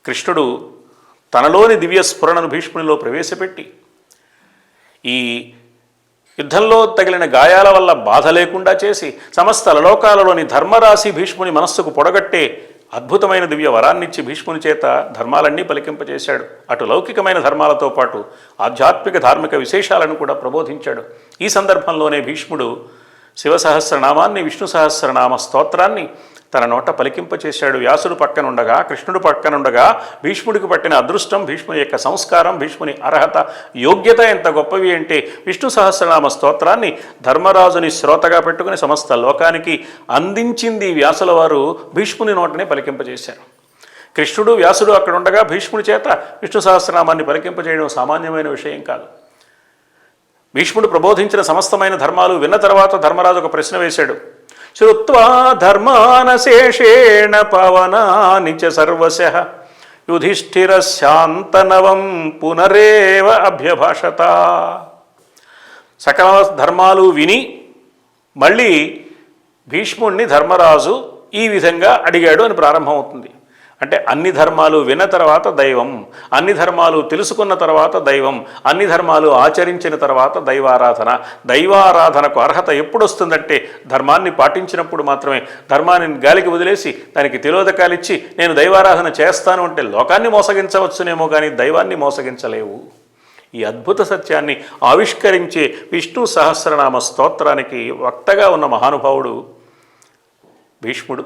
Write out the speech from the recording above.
కృష్ణుడు తనలోని దివ్య స్ఫురణను భీష్మునిలో ప్రవేశపెట్టి ఈ యుద్ధంలో తగిలిన గాయాల వల్ల బాధ లేకుండా చేసి సమస్త లోకాలలోని ధర్మరాశి భీష్ముని మనస్సుకు పొడగట్టే అద్భుతమైన దివ్య వరాన్నిచ్చి భీష్ముని చేత ధర్మాలన్నీ పలికింపచేశాడు. అటు లౌకికమైన ధర్మాలతో పాటు ఆధ్యాత్మిక ధార్మిక విశేషాలను కూడా ప్రబోధించాడు. ఈ సందర్భంలోనే భీష్ముడు శివసహస్రనామాన్ని, విష్ణు సహస్రనామ స్తోత్రాన్ని తన నోట పలికింపచేశాడు. వ్యాసుడు పక్కనుండగా, కృష్ణుడు పక్కనుండగా భీష్ముడికి పట్టిన అదృష్టం, భీష్ముని యొక్క సంస్కారం, భీష్ముని అర్హత, యోగ్యత ఎంత గొప్పవి అంటే విష్ణు సహస్రనామ స్తోత్రాన్ని ధర్మరాజుని శ్రోతగా పెట్టుకుని సమస్త లోకానికి అందించింది వ్యాసుల వారు భీష్ముని నోటనే పలికింపచేశారు. కృష్ణుడు, వ్యాసుడు అక్కడ ఉండగా భీష్ముడి చేత విష్ణు సహస్రనామాన్ని పలికింపజేయడం సామాన్యమైన విషయం కాదు. భీష్ముడు ప్రబోధించిన సమస్తమైన ధర్మాలు విన్న తర్వాత ధర్మరాజు ఒక ప్రశ్న వేశాడు. శ్రుత్వా ధర్మానశేషేణ పవనాని చ సర్వశః యుధిష్ఠిర శాంతనవం పునరేవ అభ్యభాషత. సకల ధర్మాలు విని మళ్ళీ భీష్ముడిని ధర్మరాజు ఈ విధంగా అడిగాడు అని ప్రారంభమవుతుంది. అంటే అన్ని ధర్మాలు విన్న తర్వాత దైవం, అన్ని ధర్మాలు తెలుసుకున్న తర్వాత దైవం, అన్ని ధర్మాలు ఆచరించిన తర్వాత దైవారాధన. దైవారాధనకు అర్హత ఎప్పుడు వస్తుందంటే ధర్మాన్ని పాటించినప్పుడు మాత్రమే. ధర్మాన్ని గాలికి వదిలేసి దానికి తిలోదకాలిచ్చి నేను దైవారాధన చేస్తాను అంటే లోకాన్ని మోసగించవచ్చునేమో కానీ దైవాన్ని మోసగించలేవు. ఈ అద్భుత సత్యాన్ని ఆవిష్కరించే విష్ణు సహస్రనామ స్తోత్రానికి వక్తగా ఉన్న మహానుభావుడు భీష్ముడు.